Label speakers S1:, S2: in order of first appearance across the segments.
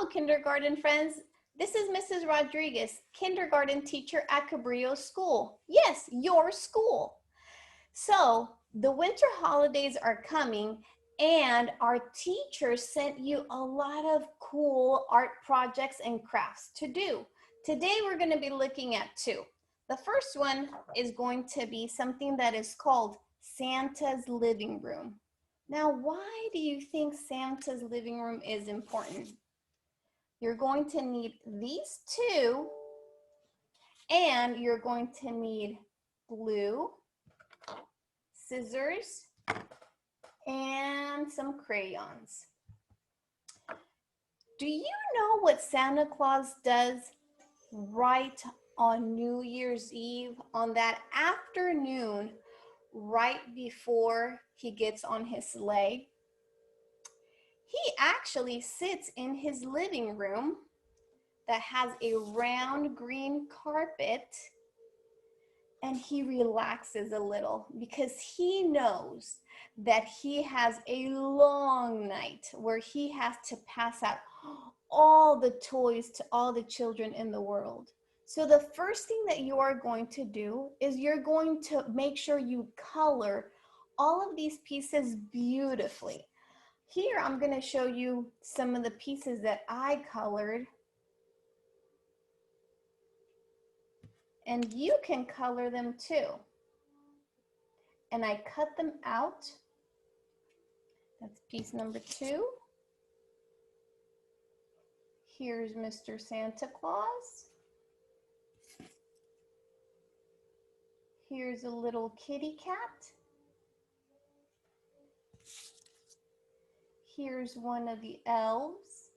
S1: Hello, kindergarten friends. This is Mrs. Rodriguez, kindergarten teacher at Cabrillo School. Yes, your school. So the winter holidays are coming and our teachers sent you a lot of cool art projects and crafts to do. Today we're going to be looking at two. The first one is going to be something that is called Santa's living room. Now, why do you think Santa's living room is important? You're going to need these two, and you're going to need glue, scissors, and some crayons. Do you know what Santa Claus does right on New Year's Eve, on that afternoon right before he gets on his sleigh? He actually sits in his living room that has a round green carpet, and he relaxes a little because he knows that he has a long night where he has to pass out all the toys to all the children in the world. So the first thing that you are going to do is you're going to make sure you color all of these pieces beautifully. Here I'm going to show you some of the pieces that I colored. And you can color them too. And I cut them out. That's piece number 2. Here's Mr. Santa Claus. Here's a little kitty cat. Here's one of the elves.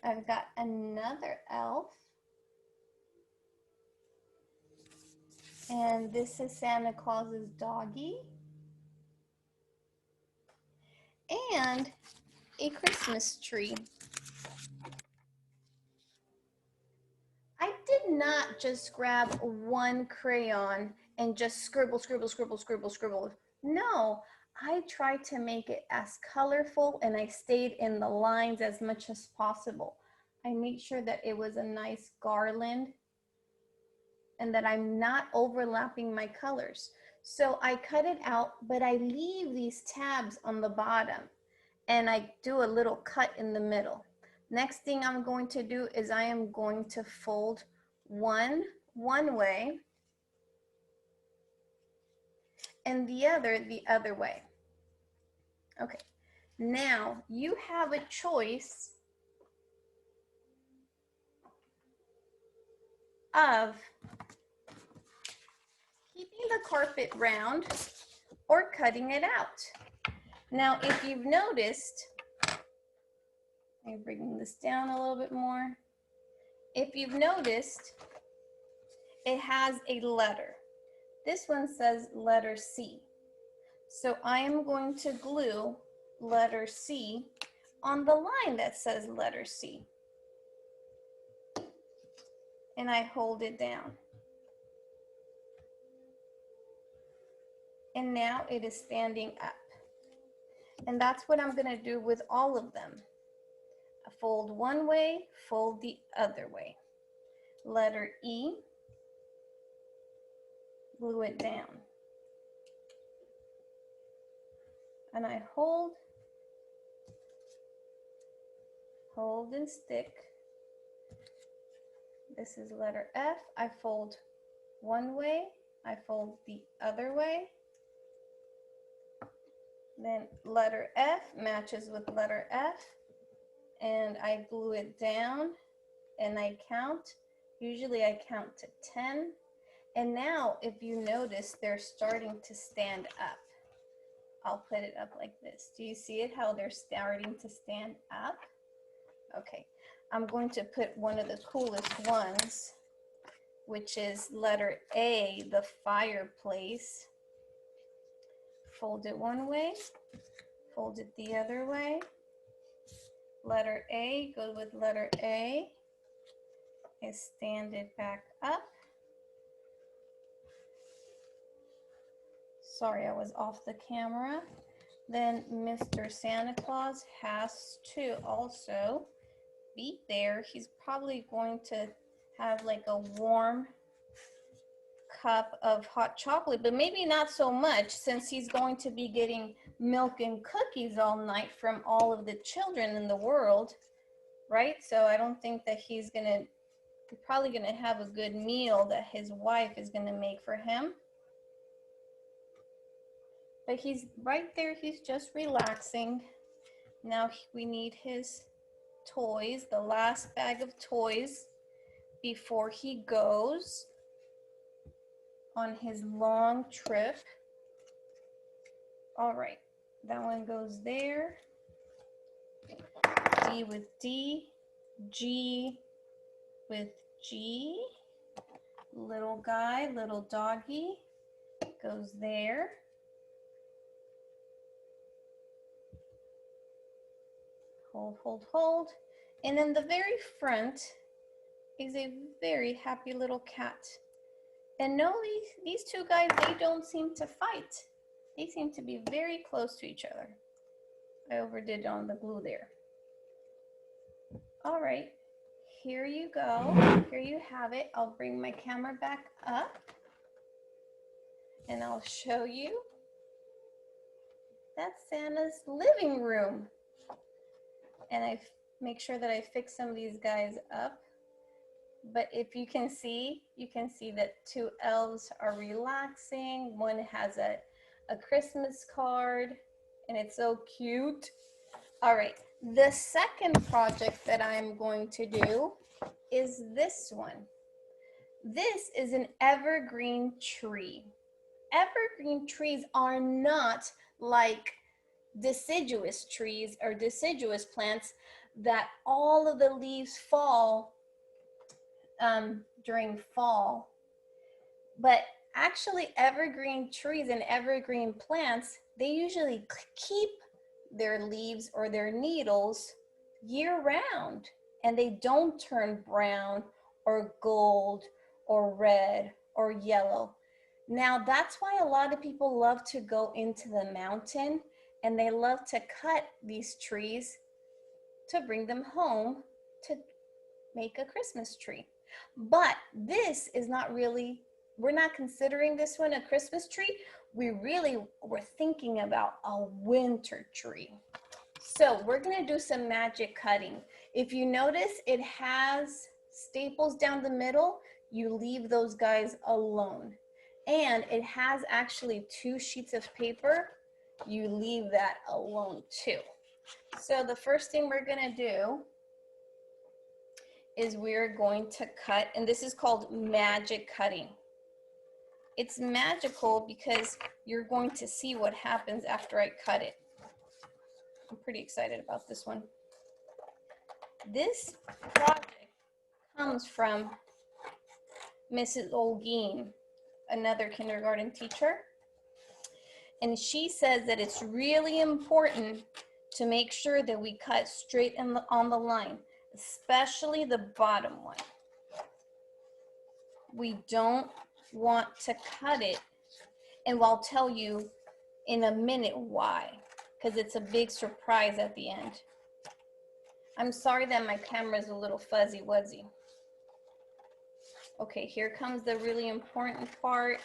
S1: I've got another elf. And this is Santa Claus's doggy. And a Christmas tree. I did not just grab one crayon and just scribble, scribble, scribble, scribble, scribble. No, I tried to make it as colorful, and I stayed in the lines as much as possible. I made sure that it was a nice garland and that I'm not overlapping my colors. So I cut it out, but I leave these tabs on the bottom, and I do a little cut in the middle. Next thing I'm going to do is I am going to fold one way and the other way. Okay, now you have a choice of keeping the carpet round or cutting it out. Now, if you've noticed, I'm bringing this down a little bit more. If you've noticed, it has a letter. This one says letter C. So I am going to glue letter C on the line that says letter C. And I hold it down. And now it is standing up. And that's what I'm going to do with all of them. I fold one way, fold the other way. Letter E, glue it down. And I hold and stick. This is letter F. I fold one way, I fold the other way. Then letter F matches with letter F, and I glue it down, and I count. Usually I count to 10. And now, if you notice, they're starting to stand up. I'll put it up like this. Do you see it, how they're starting to stand up? Okay, I'm going to put one of the coolest ones, which is letter A, the fireplace. Fold it one way, fold it the other way. Letter A, go with letter A, and stand it back up. Sorry, I was off the camera. then Mr. Santa Claus has to also be there. He's probably going to have like a warm cup of hot chocolate, but maybe not so much since he's going to be getting milk and cookies all night from all of the children in the world, right? So I don't think that he's probably gonna have a good meal that his wife is gonna make for him. But he's right there, he's just relaxing. Now we need his toys, the last bag of toys before he goes on his long trip. All right, that one goes there. D with D, G with G. Little guy, little doggy goes there. Hold, hold, hold. And in the very front is a very happy little cat. And no, these two guys, they don't seem to fight. They seem to be very close to each other. I overdid on the glue there. All right, here you go. Here you have it. I'll bring my camera back up and I'll show you. That's Santa's living room. And I make sure that I fix some of these guys up. But if you can see that two elves are relaxing. One has a Christmas card and it's so cute. All right, the second project that I'm going to do is this one. This is an evergreen tree. Evergreen trees are not like deciduous trees or deciduous plants that all of the leaves fall during fall. But actually evergreen trees and evergreen plants, they usually keep their leaves or their needles year round and they don't turn brown or gold or red or yellow. Now that's why a lot of people love to go into the mountain and they love to cut these trees to bring them home to make a Christmas tree. But this is not really, we're not considering this one a Christmas tree. We really were thinking about a winter tree. So we're gonna do some magic cutting. If you notice, it has staples down the middle. You leave those guys alone. And it has actually 2 sheets of paper. You leave that alone too. So the first thing we're gonna do is we're going to cut, and this is called magic cutting. It's magical because you're going to see what happens after I cut it. I'm pretty excited about this one. This project comes from Mrs. Olguin, another kindergarten teacher. And she says that it's really important to make sure that we cut straight on the line, especially the bottom one. We don't want to cut it, and I'll tell you in a minute why, because it's a big surprise at the end. I'm sorry that my camera is a little fuzzy wuzzy. Okay, here comes the really important part.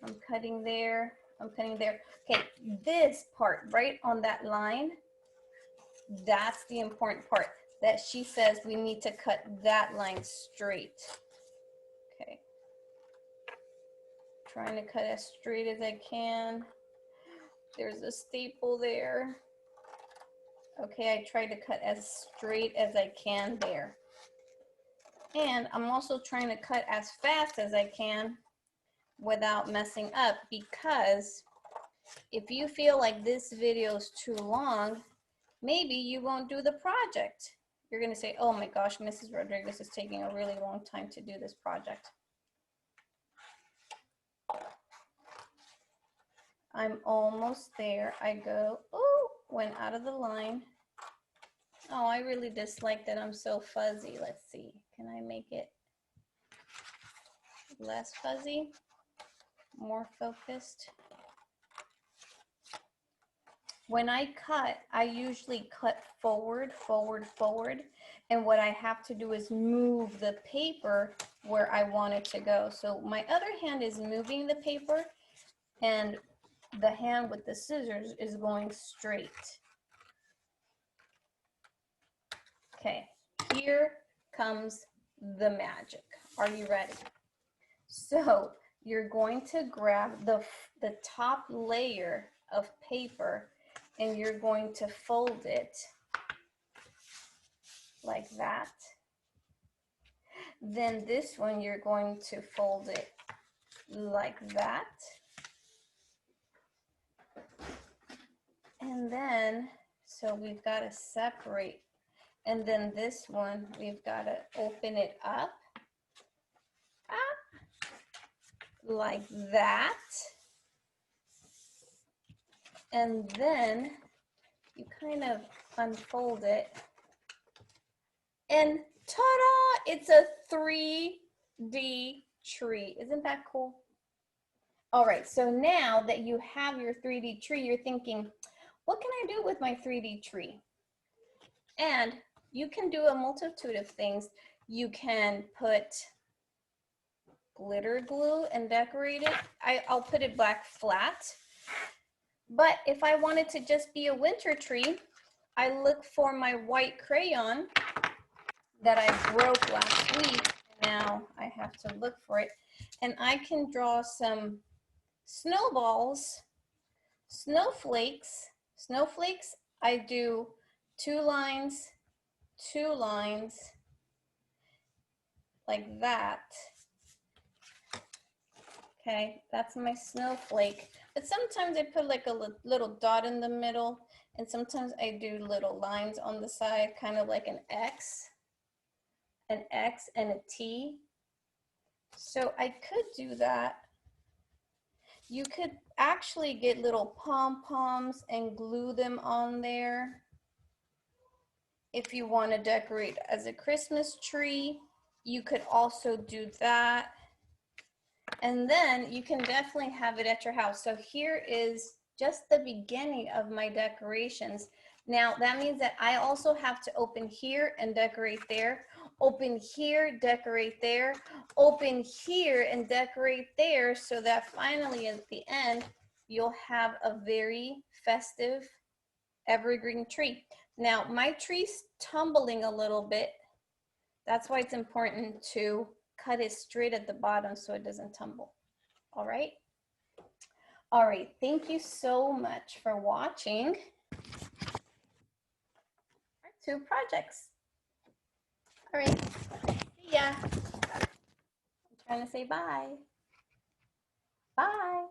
S1: I'm cutting there, I'm cutting there. Okay, this part right on that line, that's the important part that she says we need to cut that line straight. Okay, trying to cut as straight as I can. There's a staple there. Okay, I try to cut as straight as I can there. And I'm also trying to cut as fast as I can without messing up, because if you feel like this video is too long, maybe you won't do the project. You're gonna say, oh my gosh, Mrs. Rodriguez is taking a really long time to do this project. I'm almost there. I go, oh, went out of the line. Oh, I really dislike that I'm so fuzzy. Let's see, can I make it less fuzzy, more focused? When I cut, I usually cut forward, forward, forward. And what I have to do is move the paper where I want it to go. So my other hand is moving the paper and the hand with the scissors is going straight. Okay, here comes the magic. Are you ready? So you're going to grab the top layer of paper and you're going to fold it like that. Then this one, you're going to fold it like that. And then, so we've got to separate. And then this one, we've got to open it up like that. And then you kind of unfold it. And ta-da! It's a 3D tree. Isn't that cool? All right, so now that you have your 3D tree, you're thinking, what can I do with my 3D tree? And you can do a multitude of things. You can put glitter glue and decorate it. I'll put it black flat. But if I wanted to just be a winter tree, I look for my white crayon that I broke last week. Now I have to look for it. And I can draw some snowballs, snowflakes. Snowflakes, I do 2 lines, 2 lines, like that. Okay, that's my snowflake. But sometimes I put like a little dot in the middle, and sometimes I do little lines on the side, kind of like an X and a T. So I could do that. You could actually get little pom-poms and glue them on there. If you want to decorate as a Christmas tree, you could also do that. And then you can definitely have it at your house. So here is just the beginning of my decorations. Now that means that I also have to open here and decorate there, open here, decorate there, open here and decorate there, so that finally at the end, you'll have a very festive evergreen tree. Now my tree's tumbling a little bit. That's why it's important to cut it straight at the bottom so it doesn't tumble. All right. All right. Thank you so much for watching our 2 projects. All right. See ya. I'm trying to say bye. Bye.